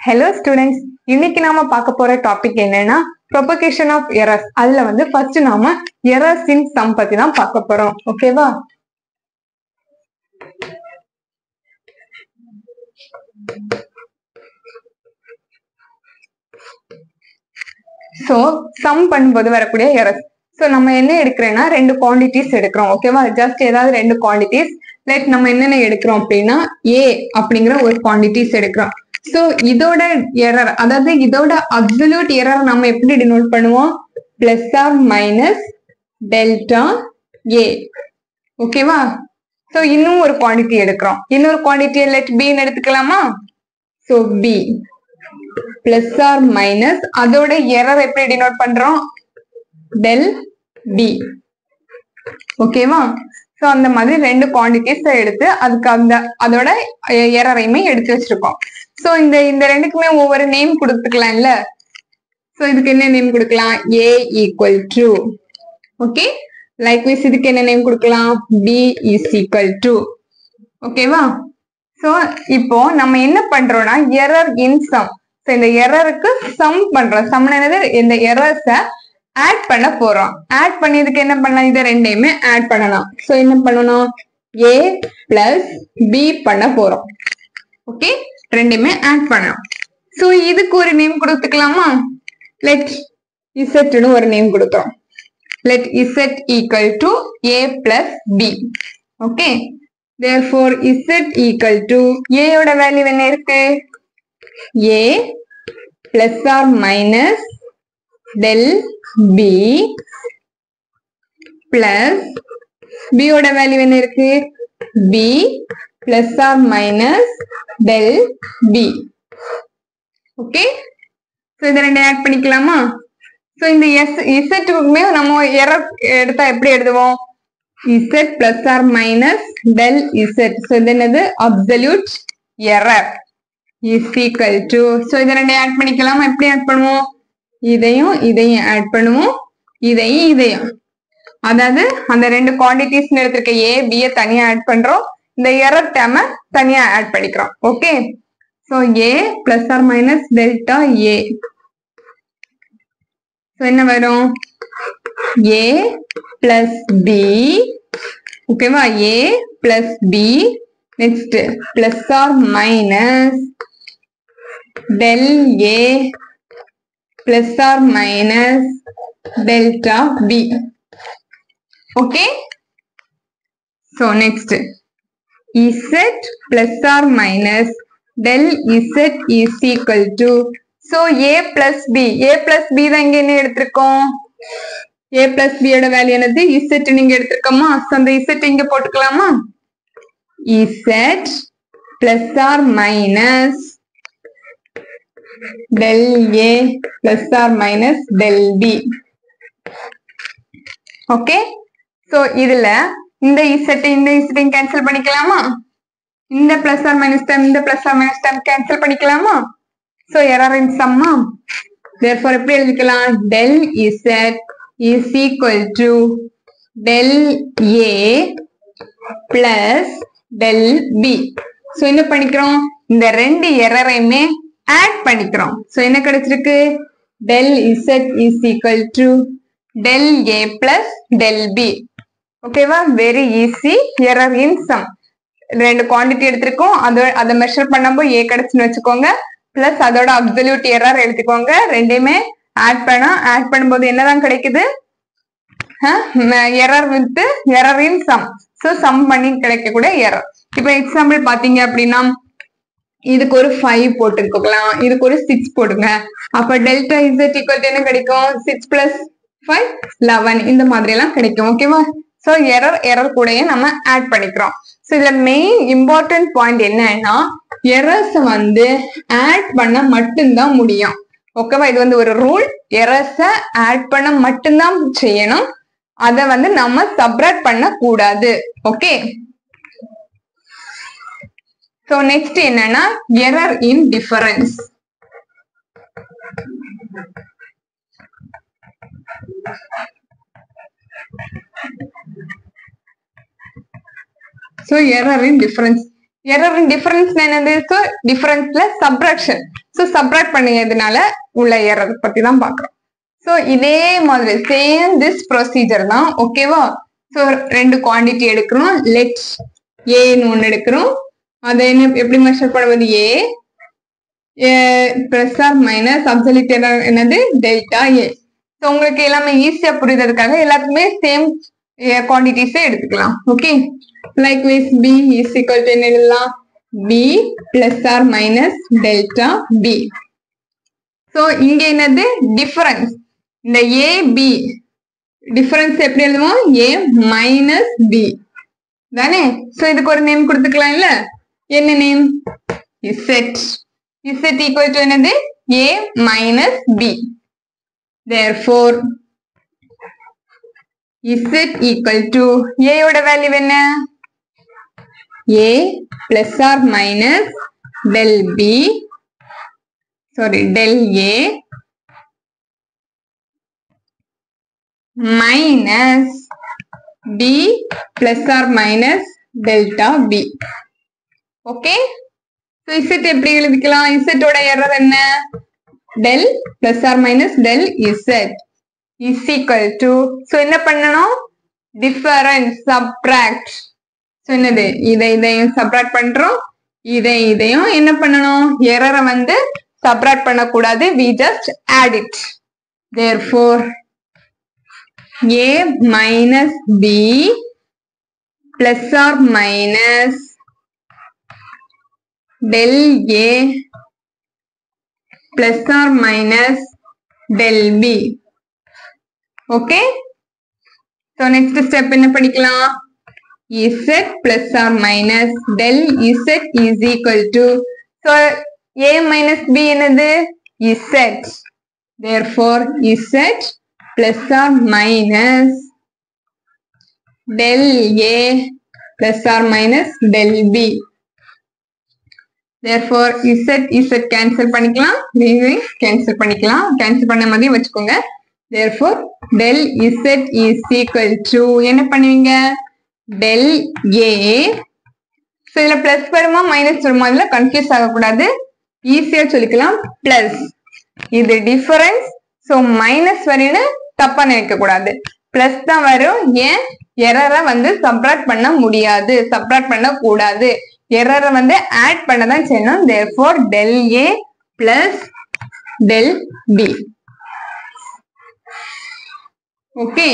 Hello students, இன்னைக்கு நாம பார்க்க போற டாபிக் என்னன்னா propagation of errors. அதுல வந்து first நாம errors in sum பத்தி தான் பார்க்க போறோம். ஓகேவா? So sum பண்ணும்போது வரக்கூடிய errors. So நம்ம என்ன எடுக்கிறேன்னா ரெண்டு quantities எடுக்கிறோம். ஓகேவா? just ஏதாவது ரெண்டு quantities like நம்ம என்னென்ன எடுக்கிறோம் அப்படின்னா a அப்படிங்கிற ஒரு quantities எடுக்கிறோம். So இதோட error அதாவது இதோட absolute error நம்ம எப்படி denote பண்ணுவோம் plus or minus delta a. ஓகேவா? So இன்னும் ஒரு quantity எடுக்கிறோம். இன்னொரு quantity let b ன்னு எடுத்துக்கலாமா? So b plus or minus அதோட error எப்படி denote பண்றோம் del b. ஓகேவா? So அந்த மாதிரி ரெண்டு quantities எடுத்து அதுக்கு அதோட error-ஐயுமே எடுத்து வச்சிருக்கோம். So இந்த ரெண்டுக்குமே ஒவ்வொரு நேம் கொடுத்துக்கலாம் இல்ல. So இதுக்கு என்ன நேம் கொடுக்கலாம் a equal to. Okay, likewise இதுக்கு என்ன நேம் கொடுக்கலாம் b is equal to. ஓகேவா? So இப்போ நம்ம என்ன பண்றோம்னா error in sum. So இந்த error-க்கு sum பண்றோம். sum என்னது இந்த errors-அ add பண்ண போறோம். add பண்ணியதுக்கு என்ன பண்ணலாம் இத ரெண்டையுமே add பண்ணலாம். So என்ன பண்ணணும் a plus b பண்ண போறோம். ஓகே, ரெண்டையுமே add பண்ணலாம். So இதுக்கு ஒரு நேம் கொடுத்துக்கலாமா? let z ன்னு ஒரு நேம் கொடுக்கிறோம். let z equal to a plus b. Okay, therefore z equal to a யோட வேல்யூ என்ன இருக்கு a plus or minus del b plus b யோட வேல்யூ என்ன இருக்கு b plus or minus del b. Okay, so இத ரெண்டையும் add பண்ணிக்கலாமா? So இந்த z க்குமே நம்ம எரர் எடுத்தா எப்படி எழுதுவோம் z plus or minus del z. So இது என்னது absolute error is equal to. So இத ரெண்டையும் ஆட் பண்ணிக்கலாமா? எப்படி ஆட் பண்ணுவோம் இதையும் இதையும் ஆட் பண்ணுவோம், இதையும் அதாவது அந்த ரெண்டு குவாண்டிட்டிஸ் எடுத்திருக்க a b தனியா ஆட் பண்றோம், இந்த எரர் டேர்மை தனியா ஆட் பண்ணிக்கிறோம். Okay, so a plus or minus delta a. So என்ன வரும் a plus b. ஓகேவா? a plus b next plus or minus del a plus or minus delta b. Okay, so next z plus or minus del z is equal to. so a plus b தான் இங்க என்ன எடுத்திருக்கோம் a plus b யோட value என்னது z நீங்க எடுத்திருக்கோமா? so அந்த z இங்க போட்டுக்கலாமா? z plus or minus del a plus or minus del b. Okay, so இதுல இந்த z கேன்சல் பண்ணிக்கலாமா? இந்த பிளஸ் ஆர் மைனஸ் டைம் இந்த plus or minus time cancel பண்ணிக்கலாமா? சோ எரர் இன் சம்மா. therefore எப்படி எழுதிக்கலாம் del z is equal to del a plus del b. So என்ன பண்ணிக்கிறோம் இந்த ரெண்டு எரரையுமே ஆட் பண்ணிக்கிறோம். சோ என்ன கிடைச்சிருக்கு del z is equal to del a plus del b. ஓகேவா? Very easy. Error in sum ரெண்டு குவாண்டிட்டி எடுத்திருக்கோம், அதை மெஷர் பண்ணும்போது a கிடைச்சுன்னு வச்சுக்கோங்க, பிளஸ் அதோட அப்சல்யூட் எரர் எடுத்துக்கோங்க, ரெண்டையுமே ஆட் பண்ணும்போது என்னதான் கிடைக்குது error with error in sum. So sum பண்ணி கிடைக்கக்கூடிய எரர். இப்ப எக்ஸாம்பிள் பாத்தீங்க அப்படின்னா இதுக்கு ஒரு 5 போட்டுக்கலாம், இதுக்கு ஒரு 6 போடுங்க. அப்ப டெல்டா z ஈக்குவல் என்ன கிடைக்கும் 6 plus 5 11 இந்த மாதிரி எல்லாம் கிடைக்கும். ஓகேவா? சோ எரர் கூடயே நம்ம ஆட் பண்ணிக்கிறோம். சோ இதுல மெயின் இம்பார்ட்டன்ட் பாயிண்ட் என்னன்னா எரர்ஸ் வந்து ஆட் பண்ண மட்டும்தான் முடியும். ஓகேவா? இது வந்து ஒரு ரூல். எரர்ஸ ஆட் பண்ண மட்டும்தான் செய்யணும், அத வந்து நம்ம சப்ட்ராக்ட் பண்ண கூடாது. ஓகே, சோ நெக்ஸ்ட் என்னன்னா error in difference. So error in difference. Error difference என்னது? ஸோ டிஃபரன்ஸ்ல சப்ராக்ஷன். ஸோ சப்ராக்ட் பண்ணதுனால உள்ள எரர் பத்தி தான் பாக்குறோம். ஸோ இதே மாதிரி சேம் திஸ் ப்ரொசீஜர் தான். ஓகேவா? ஸோ ரெண்டு குவான்டிட்டி எடுக்கிறோம். லெட் ஏன்னு ஒன்னு எடுக்கிறோம். அதை என்ன எப்படி மெஷர் பண்ணுவது? A plus or minus absolute error என்னது? Delta A. ஸோ உங்களுக்கு எல்லாமே ஈஸியா புரியுறதுக்காக எல்லாத்துக்குமே சேம் குவான்டிட்டிஸே எடுத்துக்கலாம். Okay, likewise B is equal to என்ன எழுதலாம்? B plus or minus delta B. So இங்க என்னது? டிஃபரன்ஸ். இந்த ஏ பி டிஃபரன்ஸ் எப்படி எழுதுவோம்? ஏ மைனஸ் பி தானே? ஸோ இதுக்கு ஒரு நேம் கொடுத்துக்கலாம் இல்ல? என்ன name? Z. Z equal to என்னது? A minus B. Therefore, Z equal to A ஓட வேல்யூ என்ன? A plus or minus del B, sorry, del A minus B plus or minus delta B. Okay? So, Z எப்படி எழுதிக்கலாம்? Z ஓட error என்ன? del plus or minus del Z is equal to, so என்ன பண்ணணும்? difference subtract. so என்னது? இதையும் subtract பண்றோம், இதையும் என்ன பண்ணணும்? எரரை வந்து subtract பண்ணக்கூடாது, we just add it. therefore A minus B plus or minus del A plus or minus del B. Okay, so next step என்ன படிக்கலாம்? Z plus or minus del Z is equal to, so A minus B என்னது? Z. therefore Z plus or minus del A plus or minus del B. therefore Z cancel பண்ணிக்கலாம், cancel பண்ணிக்கலாம், cancel பண்ண மாதிரி வச்சுக்கோங்க. therefore del Z is equal to என்ன பண்ணுவீங்க? del A. so இதுல plus வருமா மைனஸ் வருமா? இதுல கன்ஃபியூஸ் ஆகக்கூடாது, ஈஸியா சொல்லிக்கலாம். பிளஸ் இது டிஃபரன்ஸ், so மைனஸ் வரைன்னு தப்பா நினைக்க கூடாது, பிளஸ் தான் வரும். ஏன்? எரரை வந்து சப்ராக்ட் பண்ண முடியாது, சப்ராக்ட் பண்ண கூடாது, எரரை வந்து ஆட் பண்ண தான் செய்யணும். therefore del A plus del B. okay.